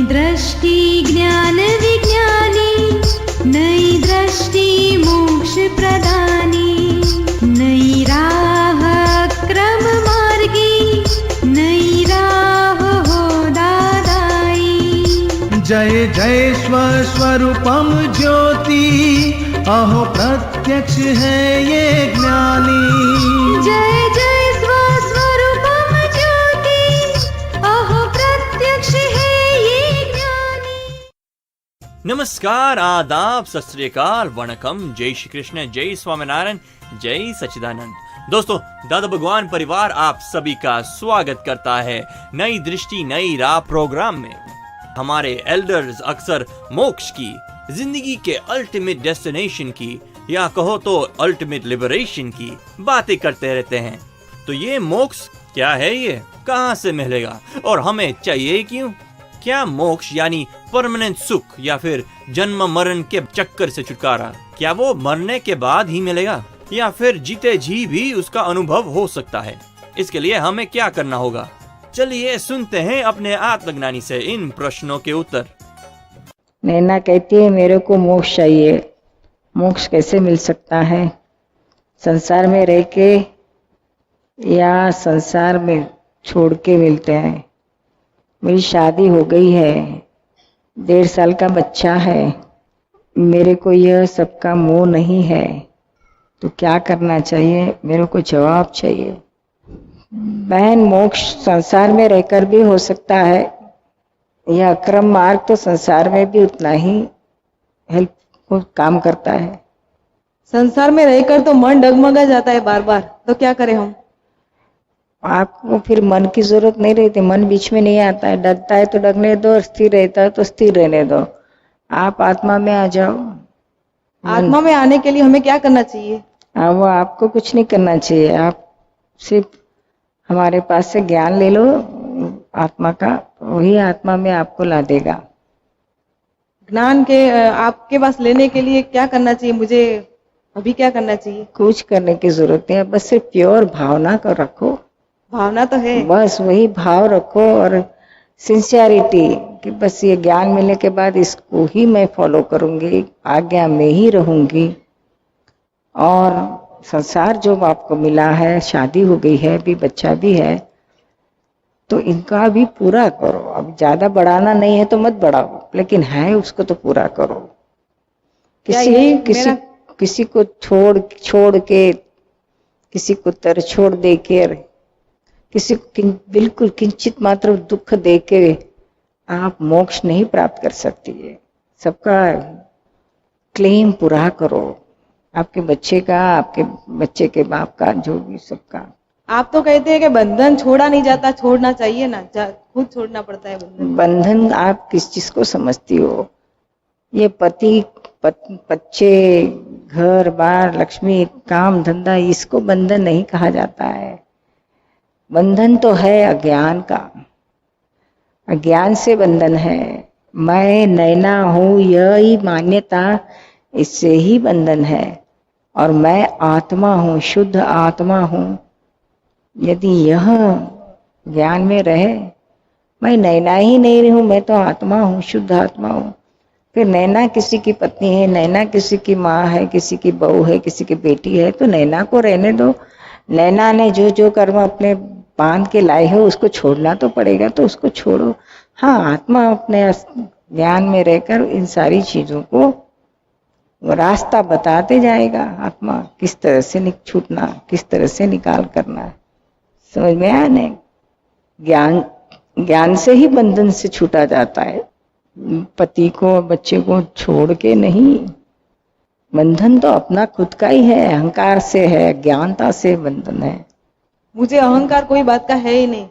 दृष्टि ज्ञान विज्ञानी, नई दृष्टि मोक्ष प्रदानी, नई राह क्रम मार्गी, नई राह हो दादाई। जय जय स्वस्वरूपम ज्योति, अहो प्रत्यक्ष है ये ज्ञानी। जय जय स्वस्वरूपम ज्योति, अहो प्रत्यक्ष है ये ज्ञानी। नमस्कार, आदाब, सत श्री अकाल, वणकम, जय श्री कृष्ण, जय स्वामीनारायण, जय सच्चिदानंद। दोस्तों, दादा भगवान परिवार आप सभी का स्वागत करता है नई दृष्टि नई राह प्रोग्राम में। हमारे एल्डर्स अक्सर मोक्ष की, जिंदगी के अल्टीमेट डेस्टिनेशन की, या कहो तो अल्टीमेट लिबरेशन की बातें करते रहते हैं। तो ये मोक्ष क्या है, ये कहां से मिलेगा और हमें चाहिए क्यों? क्या मोक्ष यानी परमानेंट सुख या फिर जन्म मरण के चक्कर से छुटकारा, क्या वो मरने के बाद ही मिलेगा या फिर जीते जी भी उसका अनुभव हो सकता है? इसके लिए हमें क्या करना होगा? चलिए सुनते हैं अपने आत्मज्ञानी से इन प्रश्नों के उत्तर। नैना कहती है मेरे को मोक्ष चाहिए। मोक्ष कैसे मिल सकता है? संसार में रह के या संसार में छोड़ के मिलते हैं। मेरी शादी हो गई है, 1.5 साल का बच्चा है, मेरे को यह सबका मोह नहीं है, तो क्या करना चाहिए? मेरे को जवाब चाहिए। बहन, मोक्ष संसार में रहकर भी हो सकता है। यह अक्रम मार्ग तो संसार में भी उतना ही हेल्प को काम करता है। संसार में रहकर तो मन डगमगा जाता है बार बार, तो क्या करें हम? आपको फिर मन की जरूरत नहीं रहती, मन बीच में नहीं आता है। डरता है तो डरने दो, और स्थिर रहता है तो स्थिर रहने दो। आप आत्मा में आ जाओ। आत्मा में आने के लिए हमें क्या करना चाहिए? वो आपको कुछ नहीं करना चाहिए। आप सिर्फ हमारे पास से ज्ञान ले लो आत्मा का, वही आत्मा में आपको ला देगा। ज्ञान के आपके पास लेने के लिए क्या करना चाहिए? मुझे अभी क्या करना चाहिए? कुछ करने की जरूरत नहीं है, बस सिर्फ प्योर भावना को रखो। भावना तो है, बस वही भाव रखो और सिंसियरिटी कि बस ये ज्ञान मिलने के बाद इसको ही मैं फॉलो करूंगी, आज्ञा में ही रहूंगी। और संसार जो आपको मिला है, शादी हो गई है, अभी बच्चा भी है, तो इनका भी पूरा करो। अब ज्यादा बढ़ाना नहीं है तो मत बढ़ाओ, लेकिन है उसको तो पूरा करो। किसी को छोड़ के, किसी को छोड़ दे के, किसी को बिल्कुल किंचित मात्र दुख दे के आप मोक्ष नहीं प्राप्त कर सकती है। सबका क्लेम पूरा करो, आपके बच्चे का, आपके बच्चे के बाप का, जो भी सबका। आप तो कहते हैं कि बंधन छोड़ा नहीं जाता, छोड़ना चाहिए ना, खुद छोड़ना पड़ता है बंधन। बंधन आप किस चीज को समझती हो? ये पति बच्चे, घर बार, लक्ष्मी, काम धंधा, इसको बंधन नहीं कहा जाता है। बंधन तो है अज्ञान का, अज्ञान से बंधन है। मैं नैना हूँ यह ही मान्यता, इससे ही बंधन है। और मैं आत्मा हूँ, शुद्ध आत्मा हूँ। यदि यह ज्ञान में रहे, मैं नैना ही नहीं हूँ, मैं तो आत्मा हूँ, शुद्ध आत्मा हूँ। फिर नैना किसी की पत्नी है, नैना किसी की माँ है, किसी की बहू है, किसी की बेटी है, तो नैना को रहने दो। नैना ने जो जो कर्म अपने बांध के लाए हो उसको छोड़ना तो पड़ेगा, तो उसको छोड़ो। हाँ, आत्मा अपने ज्ञान में रहकर इन सारी चीजों को रास्ता बताते जाएगा। आत्मा किस तरह से छूटना, किस तरह से निकाल करना, समझ में आया नहीं? ज्ञान से ही बंधन से छूटा जाता है, पति को, बच्चे को छोड़ के नहीं। बंधन तो अपना खुद का ही है, अहंकार से है, ज्ञानता से बंधन है। मुझे अहंकार कोई बात का है ही नहीं।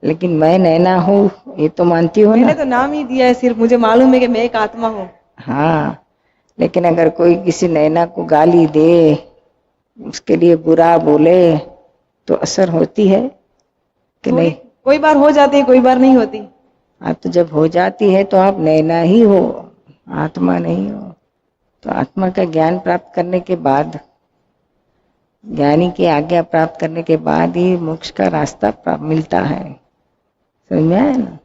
लेकिन मैं नैना हूँ ये तो मानती हो ना? मैंने तो नाम ही दिया है, सिर्फ मुझे मालूम है कि मैं एक आत्मा हूँ। हाँ, लेकिन अगर कोई किसी नैना को गाली दे, उसके लिए बुरा बोले, तो असर होती है कि नहीं? कोई बार हो जाती है, कोई बार नहीं होती। आप तो जब हो जाती है तो आप नैना ही हो, आत्मा नहीं हो। तो आत्मा का ज्ञान प्राप्त करने के बाद, ज्ञानी की आज्ञा प्राप्त करने के बाद ही मोक्ष का रास्ता मिलता है। समझ में आया ना?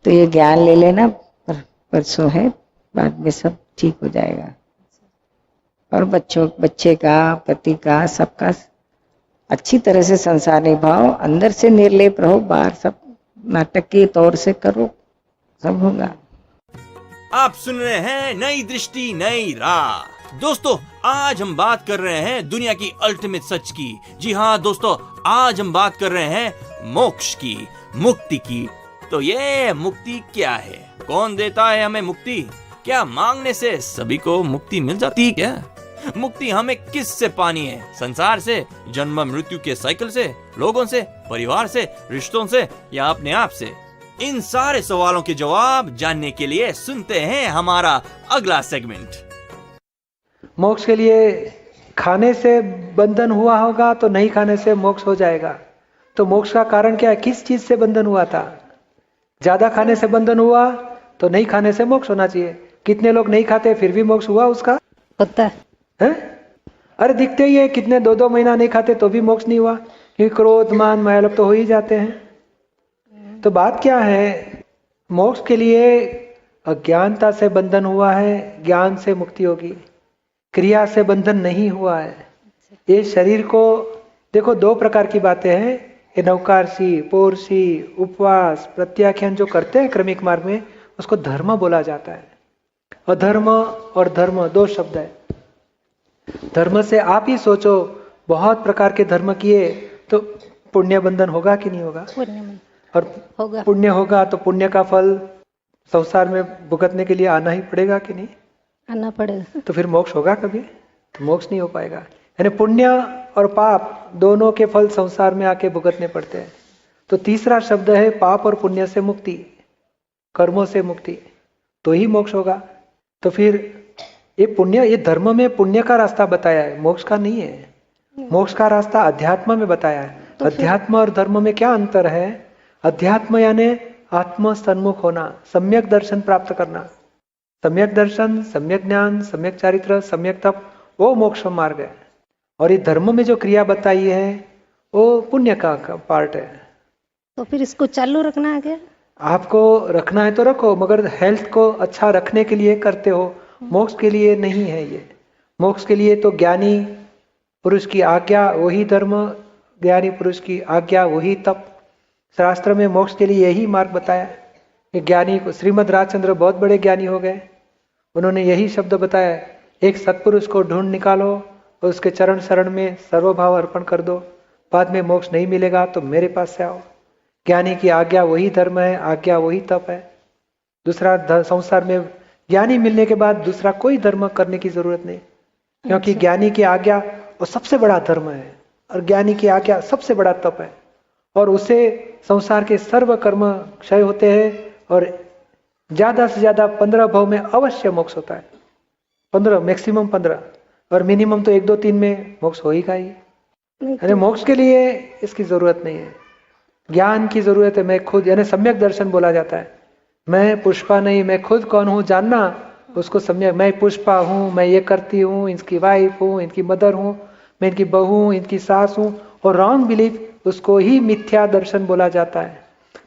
तो ये ज्ञान ले लेना, परसों है, बाद में सब ठीक हो जाएगा। और बच्चे का, पति का, सबका अच्छी तरह से संसार निभाओ, अंदर से निर्लेप रहो, बाहर सब नाटक के तौर से करो, सब होगा। आप सुन रहे हैं नई दृष्टि नई राह। दोस्तों, आज हम बात कर रहे हैं दुनिया की अल्टीमेट सच की। जी हाँ दोस्तों, आज हम बात कर रहे हैं मोक्ष की, मुक्ति की। तो ये मुक्ति क्या है? कौन देता है हमें मुक्ति? क्या मांगने से सभी को मुक्ति मिल जाती है क्या? मुक्ति हमें किस से पानी है? संसार से, जन्म मृत्यु के साइकिल से, लोगों से, परिवार से, रिश्तों से, या अपने आप से? इन सारे सवालों के जवाब जानने के लिए सुनते हैं हमारा अगला सेगमेंट। मोक्ष के लिए खाने से बंधन हुआ होगा तो नहीं खाने से मोक्ष हो जाएगा। तो मोक्ष का कारण क्या है? किस चीज से बंधन हुआ था? ज्यादा खाने से बंधन हुआ तो नहीं खाने से मोक्ष होना चाहिए। कितने लोग नहीं खाते फिर भी मोक्ष हुआ उसका? होता है? अरे दिखते ही है, कितने 2-2 महीना नहीं खाते तो भी मोक्ष नहीं हुआ, क्योंकि क्रोध मान माया लोग तो हो ही जाते हैं। तो बात क्या है? मोक्ष के लिए अज्ञानता से बंधन हुआ है, ज्ञान से मुक्ति होगी। क्रिया से बंधन नहीं हुआ है। ये शरीर को देखो, 2 प्रकार की बातें हैं। ये नौकारसी, पौरसी, उपवास, प्रत्याख्यान जो करते हैं क्रमिक मार्ग में, उसको धर्म बोला जाता है। अधर्म और धर्म 2 शब्द है। धर्म से आप ही सोचो, बहुत प्रकार के धर्म किए तो पुण्य बंधन होगा कि नहीं होगा? और होगा। पुण्य होगा तो पुण्य का फल संसार में भुगतने के लिए आना ही पड़ेगा कि नहीं? आना पड़ेगा। तो फिर मोक्ष होगा कभी? तो मोक्ष नहीं हो पाएगा। यानी पुण्य और पाप दोनों के फल संसार में आके भुगतने पड़ते हैं। तो तीसरा शब्द है पाप और पुण्य से मुक्ति, कर्मों से मुक्ति, तो ही मोक्ष होगा। तो फिर ये पुण्य, ये धर्म में पुण्य का रास्ता बताया है, मोक्ष का नहीं है। मोक्ष का रास्ता अध्यात्म में बताया है। तो अध्यात्म और धर्म में क्या अंतर है? अध्यात्म यानी आत्म सन्मुख होना, सम्यक दर्शन प्राप्त करना। सम्यक दर्शन, सम्यक ज्ञान, सम्यक चारित्र, सम्यक तप, वो मोक्ष मार्ग है। और ये धर्म में जो क्रिया बताई है वो पुण्य का पार्ट है। तो फिर इसको चालू रखना है क्या? आपको रखना है तो रखो, मगर हेल्थ को अच्छा रखने के लिए करते हो, मोक्ष के लिए नहीं है ये। मोक्ष के लिए तो ज्ञानी पुरुष की आज्ञा वही धर्म, ज्ञानी पुरुष की आज्ञा वही तप। शास्त्र में मोक्ष के लिए यही मार्ग बताया। ये ज्ञानी को, श्रीमद् राजचंद्र बहुत बड़े ज्ञानी हो गए, उन्होंने यही शब्द बताया, एक सत्पुरुष को ढूंढ निकालो और उसके चरण शरण में सर्वभाव अर्पण कर दो, बाद में मोक्ष नहीं मिलेगा तो मेरे पास से आओ। ज्ञानी की आज्ञा वही धर्म है, आज्ञा वही तप है। दूसरा संसार में ज्ञानी मिलने के बाद दूसरा कोई धर्म करने की जरूरत नहीं, क्योंकि ज्ञानी की आज्ञा वो सबसे बड़ा धर्म है और ज्ञानी की आज्ञा सबसे बड़ा तप है। और उससे संसार के सर्व कर्म क्षय होते हैं और ज्यादा से ज्यादा 15 भव में अवश्य मोक्ष होता है। 15, मैक्सिमम 15, और मिनिमम तो 1, 2, 3 में मोक्ष होगा ही। यानी मोक्ष के लिए इसकी जरूरत नहीं है, ज्ञान की जरूरत है। मैं खुद, यानी सम्यक दर्शन बोला जाता है। मैं पुष्पा नहीं, मैं खुद कौन हूँ जानना, उसको सम्यक। मैं पुष्पा हूँ, मैं ये करती हूँ, इनकी वाइफ हूँ, इनकी मदर हूँ, मैं इनकी बहू हूँ, इनकी सास हूँ, और रॉन्ग बिलीफ, उसको ही मिथ्या दर्शन बोला जाता है।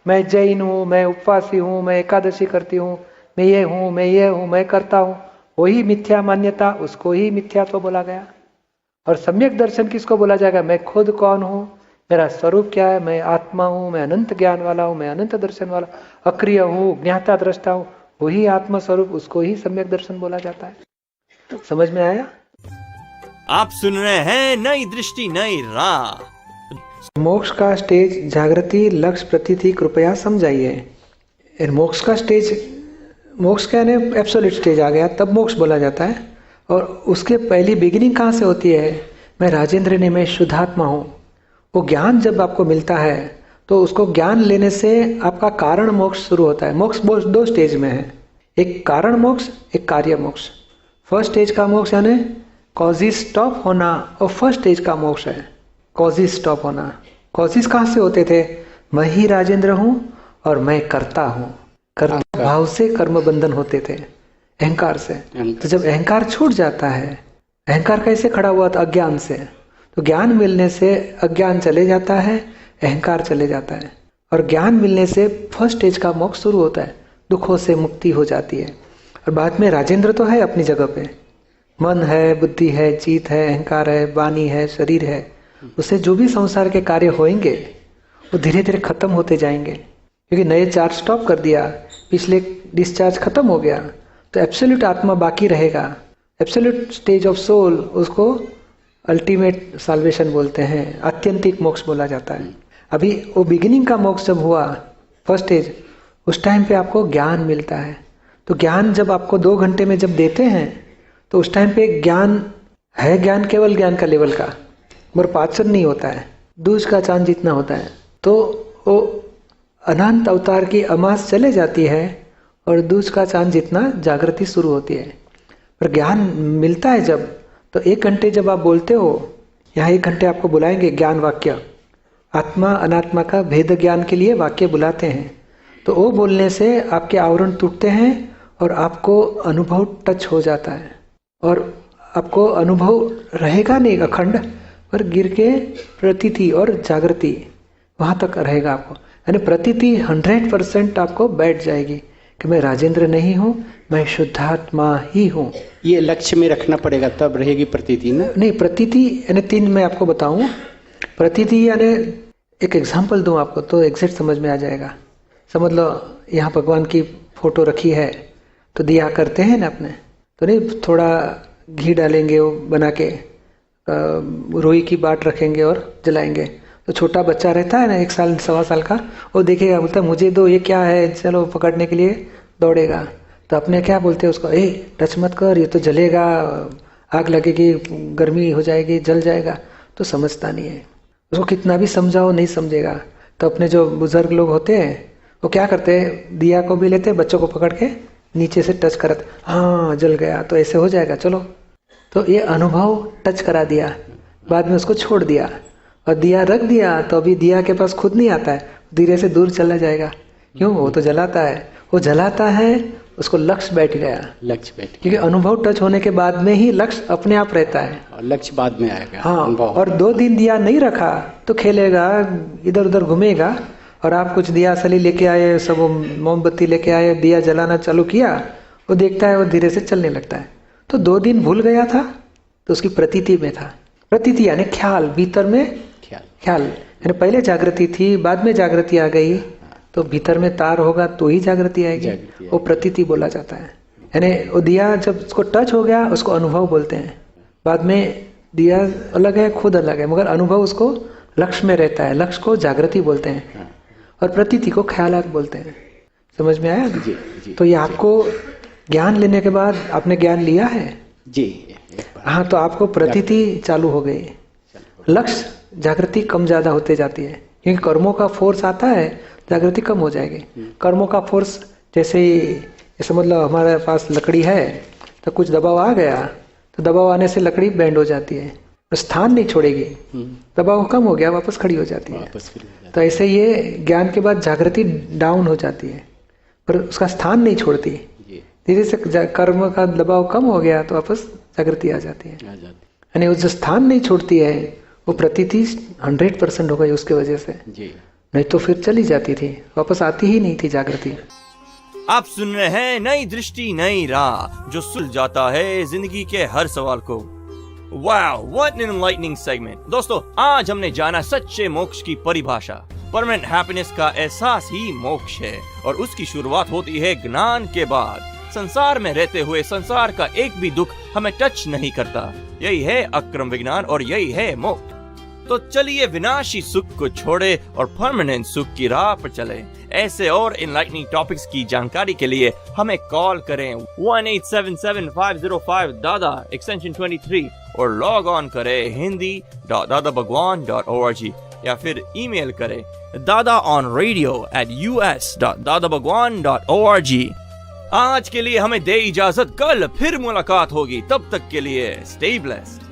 मैं जैन हूँ, मैं उपवासी हूँ, मैं एकादशी करती हूँ, मैं ये हूँ, मैं ये हूँ, मैं करता हूँ, वही मिथ्या मान्यता, उसको ही मिथ्या तो बोला गया। और सम्यक दर्शन किसको बोला जाएगा? मैं खुद कौन हूँ, मेरा स्वरूप क्या है, मैं आत्मा हूँ, मैं अनंत ज्ञान वाला हूँ, मैं अनंत दर्शन वाला, अक्रिय हूँ, ज्ञाता दृष्टा हूँ, वही आत्मा स्वरूप, उसको ही सम्यक दर्शन बोला जाता है। तो समझ में आया? आप सुन रहे हैं नई दृष्टि नई राह। मोक्ष का स्टेज जागृति लक्ष्य प्रतीति कृपया समझाइए। मोक्ष का स्टेज, मोक्ष का यानी एब्सोल्यूट स्टेज आ गया, तब मोक्ष बोला जाता है। और उसके पहली बिगिनिंग कहाँ से होती है? मैं राजेंद्र ने, मैं शुद्धात्मा हूँ। वो ज्ञान जब आपको मिलता है तो उसको ज्ञान लेने से आपका कारण मोक्ष शुरू होता है। मोक्ष 2 स्टेज में है, एक कारण मोक्ष, एक कार्य मोक्ष। फर्स्ट स्टेज का मोक्ष यानी कॉजिस स्टॉप होना, और फर्स्ट स्टेज का मोक्ष है कॉजिस स्टॉप होना। कॉजिस कहाँ से होते थे? मैं ही राजेंद्र हूँ और मैं करता हूँ। कर्ता भाव से कर्म बंधन होते थे, अहंकार से। तो जब अहंकार छूट जाता है, अहंकार कैसे खड़ा हुआ था? अज्ञान से। तो ज्ञान मिलने से अज्ञान चले जाता है, अहंकार चले जाता है। और ज्ञान मिलने से फर्स्ट स्टेज का मोक्ष शुरू होता है, दुखों से मुक्ति हो जाती है। और बाद में राजेंद्र तो है अपनी जगह पे, मन है, बुद्धि है, चित्त है, अहंकार है, वाणी है, शरीर है, उससे जो भी संसार के कार्य होंगे वो धीरे धीरे खत्म होते जाएंगे, क्योंकि नए चार्ज स्टॉप कर दिया, पिछले डिस्चार्ज खत्म हो गया, तो एब्सोल्यूट आत्मा बाकी रहेगा। एब्सोल्यूट स्टेज ऑफ सोल, उसको अल्टीमेट साल्वेशन बोलते हैं, आत्यंतिक मोक्ष बोला जाता है। अभी वो बिगिनिंग का मोक्ष जब हुआ, फर्स्ट स्टेज, उस टाइम पे आपको ज्ञान मिलता है। तो ज्ञान जब आपको 2 घंटे में जब देते हैं तो उस टाइम पे ज्ञान है, ज्ञान केवल ज्ञान का लेवल का, मगर पाचन नहीं होता है, दूज का चांद जितना होता है। तो वो अनंत अवतार की अमास चले जाती है और दूज का चांद जितना जागृति शुरू होती है। पर ज्ञान मिलता है जब, तो 1 घंटे जब आप बोलते हो, यहाँ 1 घंटे आपको बुलाएंगे ज्ञान वाक्य, आत्मा अनात्मा का भेद ज्ञान के लिए वाक्य बुलाते हैं। तो वो बोलने से आपके आवरण टूटते हैं और आपको अनुभव टच हो जाता है, और आपको अनुभव रहेगा नहीं अखंड, पर गिर के प्रतीति और जागृति वहाँ तक रहेगा आपको। यानी प्रतीति 100% आपको बैठ जाएगी कि मैं राजेंद्र नहीं हूँ, मैं शुद्धात्मा ही हूँ। ये लक्ष्य में रखना पड़ेगा, तब रहेगी प्रतीति ना? नहीं, प्रतीति यानी 3 मैं आपको बताऊँ। प्रतीति यानी एक एग्जाम्पल दूँ आपको तो एग्जैक्ट समझ में आ जाएगा। समझ लो यहाँ भगवान की फोटो रखी है, तो दिया करते हैं ना अपने, तो नहीं थोड़ा घी डालेंगे वो बना के, रुई की बाट रखेंगे और जलाएंगे। तो छोटा बच्चा रहता है ना, 1 साल 1.25 साल का, वो देखेगा, बोलता है मुझे दो, ये क्या है, चलो पकड़ने के लिए दौड़ेगा। तो अपने क्या बोलते हैं उसको, टच मत कर, ये तो जलेगा, आग लगेगी, गर्मी हो जाएगी, जल जाएगा। तो समझता नहीं है, उसको कितना भी समझाओ नहीं समझेगा। तो अपने जो बुजुर्ग लोग होते हैं वो क्या करते हैं, दिया को भी लेते, बच्चों को पकड़ के नीचे से टच करते, हाँ जल गया, तो ऐसे हो जाएगा, चलो। तो ये अनुभव टच करा दिया, बाद में उसको छोड़ दिया और दिया रख दिया, तो अभी दिया के पास खुद नहीं आता है, धीरे से दूर चला जाएगा। क्यों? वो तो जलाता है, वो जलाता है, उसको लक्ष्य बैठ गया, लक्ष्य बैठ, क्योंकि अनुभव टच होने के बाद में ही लक्ष्य अपने आप रहता है, और लक्ष्य बाद में आएगा। हाँ, और 2 दिन दिया नहीं रखा तो खेलेगा, इधर उधर घूमेगा, और आप कुछ दिया सली लेके आए, सब मोमबत्ती लेके आए, दिया जलाना चालू किया, वो देखता है वो धीरे से चलने लगता है। तो 2 दिन भूल गया था, तो उसकी प्रतीति में था। प्रतीति यानी ख्याल, भीतर में ख्याल, यानी पहले जागृति थी, बाद में जागृति आ गई, तो भीतर में तार होगा तो ही जागृति आएगी, वो प्रतीति बोला जाता है। यानी वो दिया जब उसको टच हो गया, उसको अनुभव बोलते हैं। बाद में दिया अलग है, खुद अलग है, मगर अनुभव उसको लक्ष्य में रहता है, लक्ष्य को जागृति बोलते हैं, और प्रतीति को ख्यालात बोलते हैं। समझ में आया? जी। तो ये आपको ज्ञान लेने के बाद, आपने ज्ञान लिया है जी, हाँ, तो आपको प्रतीति चालू हो गई, लक्ष्य जागृति कम ज्यादा होते जाती है, क्योंकि कर्मों का फोर्स आता है, जागृति कम हो जाएगी। कर्मों का फोर्स जैसे समझ लो हमारे पास लकड़ी है, तो कुछ दबाव आ गया, तो दबाव आने से लकड़ी बैंड हो जाती है, स्थान नहीं छोड़ेगी, दबाव कम हो गया, वापस खड़ी हो जाती है। तो ऐसे ये ज्ञान के बाद जागृति डाउन हो जाती है, पर उसका स्थान नहीं छोड़ती, धीरे से कर्म का दबाव कम हो गया तो वापस जागृति आ जाती है। यानी वो जो स्थान नहीं छोड़ती है, वो प्रतीति 100% हो गई उसके वजह से, नहीं तो फिर चली जाती थी, वापस आती ही नहीं थी जागृति। आप सुन रहे हैं नई दृष्टि नई राह, जो सुलझ जाता है जिंदगी के हर सवाल को। Wow, what an enlightening segment. दोस्तों, आज हमने जाना सच्चे मोक्ष की परिभाषा। परमानेंट हैप्पीनेस का एहसास ही मोक्ष है, और उसकी शुरुआत होती है ज्ञान के बाद। संसार में रहते हुए संसार का एक भी दुख हमें टच नहीं करता। यही है अक्रम विज्ञान और यही है मोक्ष। तो चलिए विनाशी सुख को छोड़े और परमानेंट सुख की राह पर चले। ऐसे और इनलाइटनिंग टॉपिक्स की जानकारी के लिए हमें कॉल करें 1877-505-दादा एक्सटेंशन 23 और लॉग ऑन करें hindi.dadabhagwan.org या फिर ईमेल करें dadaonradio@us.dadabhagwan.org। आज के लिए हमें दे इजाजत, कल फिर मुलाकात होगी, तब तक के लिए स्टे ब्लेस्ड।